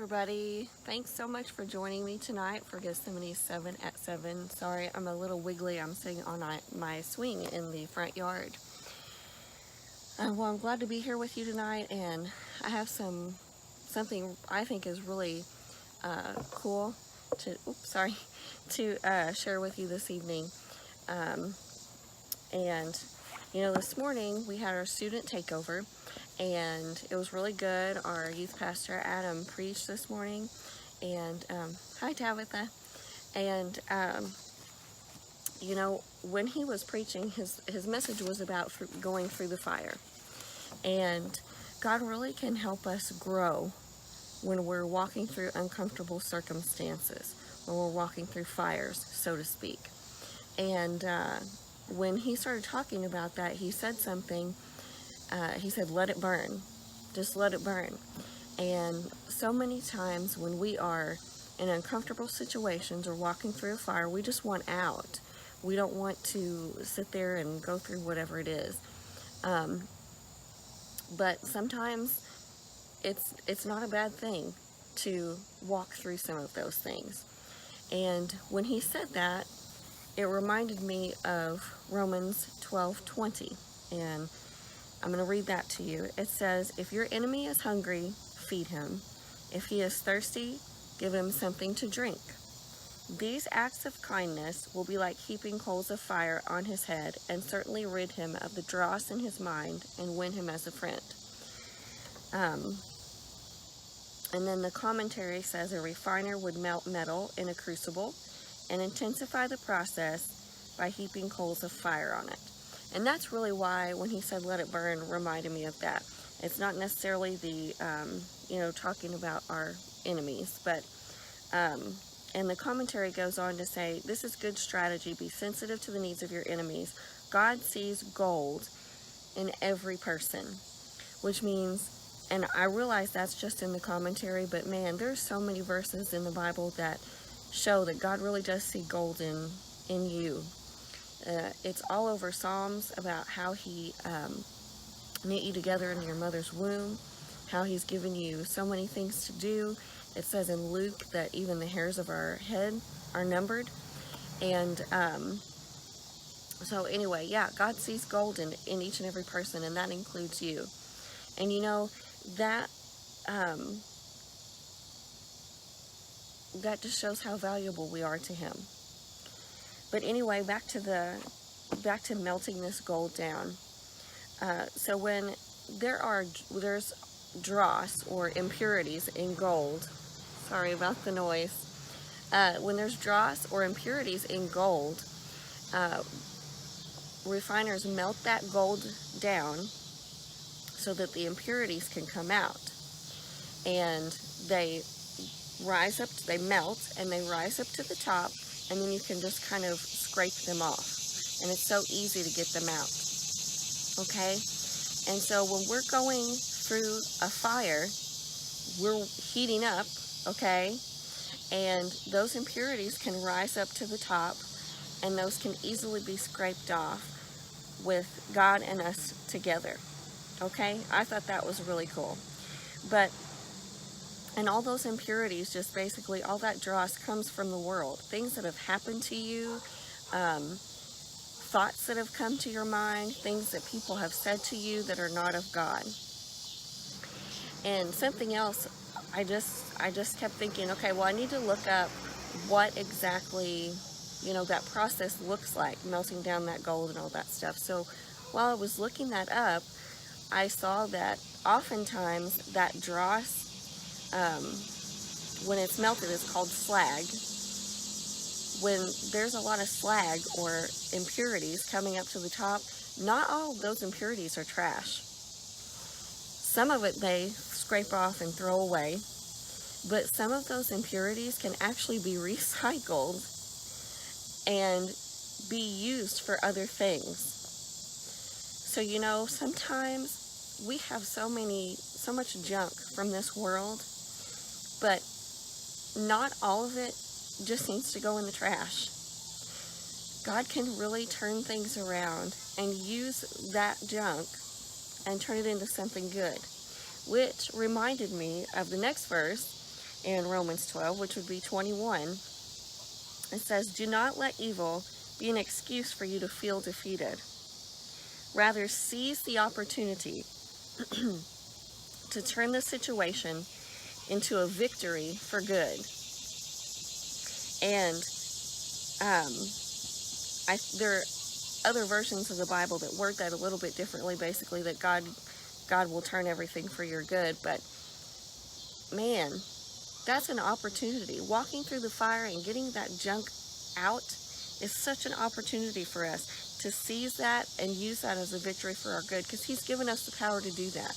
everybody. Thanks so much for joining me tonight for Gethsemane 7 at 7. Sorry, I'm a little wiggly. I'm sitting on my swing in the front yard. Well, I'm glad to be here with you tonight, and I have something I think is really cool to share with you this evening. And this morning we had our student takeover, and it was really good. Our youth pastor Adam preached this morning, and hi Tabitha. And when he was preaching, his message was about going through the fire, and God really can help us grow when we're walking through uncomfortable circumstances, when we're walking through fires, so to speak. And when he started talking about that, he said something. He said, let it burn. Just let it burn. And so many times when we are in uncomfortable situations or walking through a fire, we just want out. We don't want to sit there and go through whatever it is. But sometimes it's not a bad thing to walk through some of those things. And when he said that, it reminded me of Romans 12:20, and I'm going to read that to you. It says, if your enemy is hungry, feed him. If he is thirsty, give him something to drink. These acts of kindness will be like heaping coals of fire on his head, and certainly rid him of the dross in his mind and win him as a friend. And then the commentary says a refiner would melt metal in a crucible and intensify the process by heaping coals of fire on it. And that's really why when he said let it burn reminded me of that. It's not necessarily the talking about our enemies, but and the commentary goes on to say, this is good strategy. Be sensitive to the needs of your enemies. God sees gold in every person, which means, and I realize that's just in the commentary, but man, there's so many verses in the Bible that show that God really does see gold in you. It's all over Psalms about how he knit you together in your mother's womb, how he's given you so many things to do. It says in Luke that even the hairs of our head are numbered. And so anyway, yeah, God sees gold in each and every person, and that includes you. And that that just shows how valuable we are to him. But anyway, back to melting this gold down. So when there's dross or impurities in gold, sorry about the noise. When there's dross or impurities in gold, refiners melt that gold down so that the impurities can come out, and they melt and they rise up to the top, and then you can just kind of scrape them off, and it's so easy to get them out. Okay? And so when we're going through a fire, we're heating up, okay? And those impurities can rise up to the top, and those can easily be scraped off with God and us together. Okay? I thought that was really cool. And all those impurities, just basically all that dross comes from the world. Things that have happened to you, thoughts that have come to your mind, things that people have said to you that are not of God. And something else, I just kept thinking, okay, well, I need to look up what exactly, that process looks like, melting down that gold and all that stuff. So while I was looking that up, I saw that oftentimes that dross, when it's melted, it's called slag. When there's a lot of slag or impurities coming up to the top, not all of those impurities are trash. Some of it they scrape off and throw away, but some of those impurities can actually be recycled and be used for other things. So sometimes we have so much junk from this world, but not all of it just needs to go in the trash. God can really turn things around and use that junk and turn it into something good, which reminded me of the next verse in Romans 12, which would be 21. It says, "Do not let evil be an excuse for you to feel defeated. Rather, seize the opportunity to turn the situation into a victory for good." And there are other versions of the Bible that word that a little bit differently, basically that God will turn everything for your good. But man, that's an opportunity. Walking through the fire and getting that junk out is such an opportunity for us to seize that and use that as a victory for our good, because he's given us the power to do that.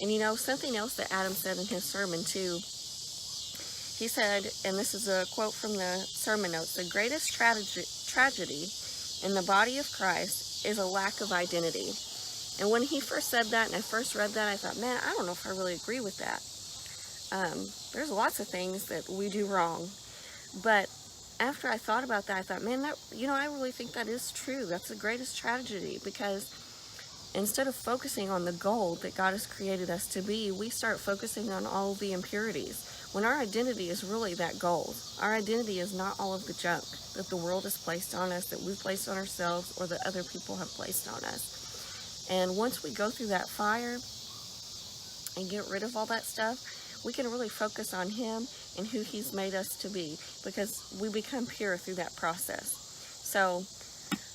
And you know, something else that Adam said in his sermon too, he said, and this is a quote from the sermon notes, "The greatest tragedy in the body of Christ is a lack of identity." And when he first said that and I first read that, I thought, man, I don't know if I really agree with that. There's lots of things that we do wrong. But after I thought about that, I thought, man, that, you know, I really think that is true. That's the greatest tragedy, because instead of focusing on the gold that God has created us to be, we start focusing on all the impurities, when our identity is really that gold. Our identity is not all of the junk that the world has placed on us, that we've placed on ourselves, or that other people have placed on us. And once we go through that fire and get rid of all that stuff, we can really focus on him and who he's made us to be, because we become pure through that process. So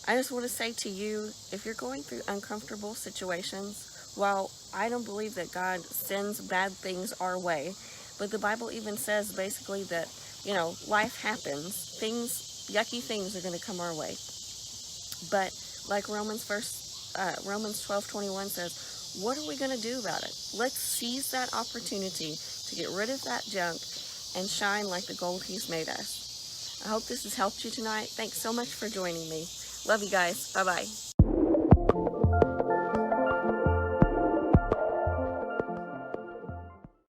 I just want to say to you, if you're going through uncomfortable situations, while I don't believe that God sends bad things our way, but the Bible even says basically that, you know, life happens. Yucky things are going to come our way. But like Romans 12:21 says, what are we going to do about it? Let's seize that opportunity to get rid of that junk and shine like the gold he's made us. I hope this has helped you tonight. Thanks so much for joining me. Love you guys. Bye-bye.